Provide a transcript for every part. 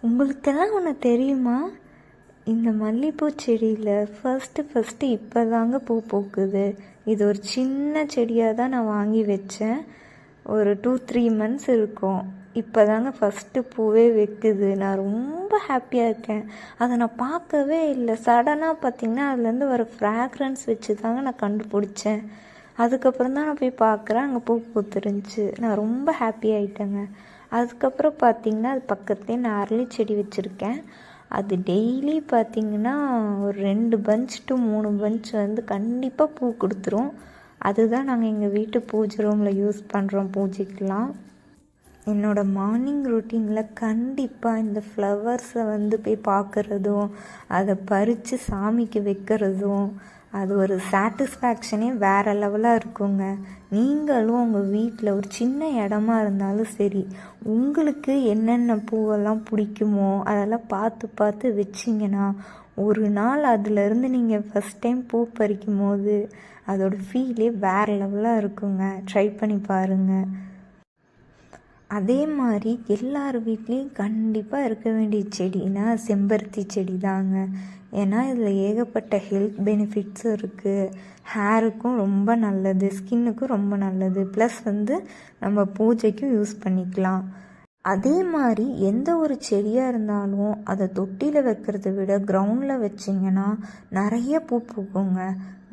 உங்களுக்கெல்லாம் ஒன்று தெரியுமா? இந்த மல்லிகைப்பூ செடியில் ஃபஸ்ட்டு இப்போ தாங்க பூ பூக்குது. இது ஒரு சின்ன செடியாக தான் நான் வாங்கி வச்சேன். ஒரு 2-3 months இருக்கும். இப்போ தாங்க ஃபஸ்ட்டு பூவே வைக்குது. நான் ரொம்ப ஹாப்பியாக இருக்கேன். அதை நான் பார்க்கவே இல்லை. சடனாக பார்த்திங்கன்னா அதுலேருந்து வர ஃப்ராக்ரன்ஸ் வச்சு தாங்க நான் கண்டுபிடிச்சேன். அதுக்கப்புறம் தான் நான் போய் பார்க்குறேன், அங்கே பூ பூத்துருந்துச்சு. நான் ரொம்ப ஹாப்பி ஆகிட்டேங்க. அதுக்கப்புறம் பார்த்திங்கன்னா அது பக்கத்துலேயே நான் அரளி செடி வச்சுருக்கேன். அது டெய்லி பார்த்திங்கன்னா ஒரு 2 bunch to 3 bunch வந்து கண்டிப்பாக பூ கொடுத்துரும். அதுதான் நாங்கள் எங்கள் வீட்டு பூஜை ரூமில் யூஸ் பண்ணுறோம் பூஜைக்கெலாம். என்னோடய மார்னிங் ரொட்டீனில் கண்டிப்பாக இந்த ஃப்ளவர்ஸை வந்து போய் பார்க்குறதும், அதை பறித்து சாமிக்கு வைக்கிறதும், அது ஒரு சாட்டிஸ்ஃபேக்ஷனே வேறு லெவலாக இருக்குங்க. நீங்களும் உங்கள் வீட்டில் ஒரு சின்ன இடமா இருந்தாலும் சரி, உங்களுக்கு என்னென்ன பூவெல்லாம் பிடிக்குமோ அதெல்லாம் பார்த்து வச்சிங்கன்னா ஒரு நாள் அதிலேருந்து நீங்கள் ஃபஸ்ட் டைம் பூ பறிக்கும் போது அதோட ஃபீலே வேறு லெவலாக இருக்குங்க. ட்ரை பண்ணி பாருங்கள். அதே மாதிரி எல்லார் வீட்லேயும் கண்டிப்பாக இருக்க வேண்டிய செடினா செம்பருத்தி செடி தாங்க. ஏன்னா இதில் ஏகப்பட்ட ஹெல்த் பெனிஃபிட்ஸும் இருக்குது. ஹேருக்கும் ரொம்ப நல்லது, ஸ்கின்னுக்கும் ரொம்ப நல்லது. ப்ளஸ் வந்து நம்ம பூஜைக்கும் யூஸ் பண்ணிக்கலாம். அதே மாதிரி எந்த ஒரு செடியாக இருந்தாலும் அதை தொட்டியில் வைக்கிறத விட கிரவுண்டில் வச்சிங்கன்னா நிறைய பூ பூக்குங்க.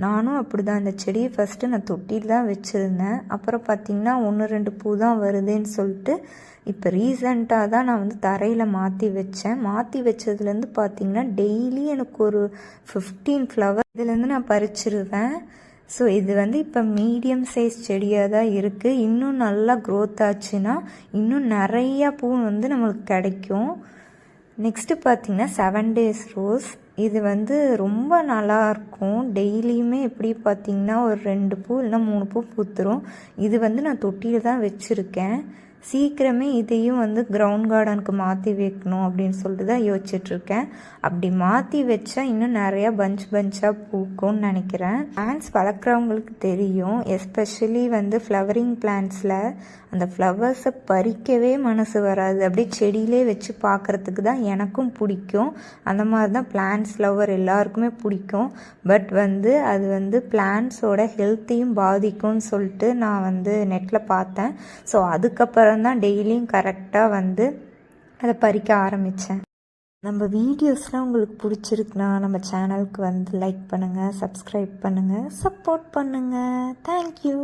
நானும் அப்படி தான். அந்த செடியை ஃபஸ்ட்டு நான் தொட்டியில் தான் வச்சுருந்தேன். அப்புறம் பார்த்திங்கன்னா 1-2 பூ தான் வருதுன்னு சொல்லிட்டு இப்போ ரீசண்டாக தான் நான் வந்து தரையில் மாற்றி வச்சேன். மாற்றி வச்சதுலேருந்து பார்த்திங்கன்னா டெய்லி எனக்கு ஒரு 15 ஃப்ளவர் இதுலேருந்து நான் பறிச்சிருவேன். ஸோ இது வந்து இப்போ மீடியம் சைஸ் செடியாக தான் இருக்குது. இன்னும் நல்லா க்ரோத் ஆச்சுன்னா இன்னும் நிறையா பூ வந்து நம்மளுக்கு கிடைக்கும். நெக்ஸ்ட்டு பார்த்திங்கன்னா 7 days ரோஸ். இது வந்து ரொம்ப நல்லாயிருக்கும். டெய்லியுமே எப்படி பார்த்திங்கன்னா ஒரு 2 பூ இல்லைனா 3 பூ பூத்துரும். இது வந்து நான் தொட்டியில் தான் வச்சுருக்கேன். சீக்கிரமே இதையும் வந்து கிரவுண்ட் கார்டனுக்கு மாற்றி வைக்கணும் அப்படின்னு சொல்லிட்டு தான் யோசிச்சுட்ருக்கேன். அப்படி மாற்றி வச்சா இன்னும் நிறையா பஞ்சாக பூக்கும்னு நினைக்கிறேன். பிளான்ட்ஸ் வளர்க்குறவங்களுக்கு தெரியும். எஸ்பெஷலி வந்து ஃப்ளவரிங் பிளான்ட்ஸில் அந்த ஃப்ளவர்ஸை பறிக்கவே மனசு வராது. அப்படியே செடியிலே வச்சு பார்க்குறதுக்கு தான் எனக்கும் பிடிக்கும். அந்த மாதிரி தான் பிளான்ட்ஸ் லவர் எல்லாருக்குமே பிடிக்கும். பட் வந்து அது வந்து பிளான்ட்ஸோட ஹெல்த்தையும் பாதிக்கும்னு சொல்லிட்டு நான் வந்து நெட்டில் பார்த்தேன். ஸோ அதுக்கப்புறம் தான் டெய்லியும் கரெக்டாக வந்து அதை பறிக்க ஆரம்பித்தேன். நம்ம வீடியோஸ்லாம் உங்களுக்கு பிடிச்சிருக்குன்னா நம்ம சேனலுக்கு வந்து லைக் பண்ணுங்கள், சப்ஸ்கிரைப் பண்ணுங்கள், சப்போர்ட் பண்ணுங்கள். தேங்க்யூ.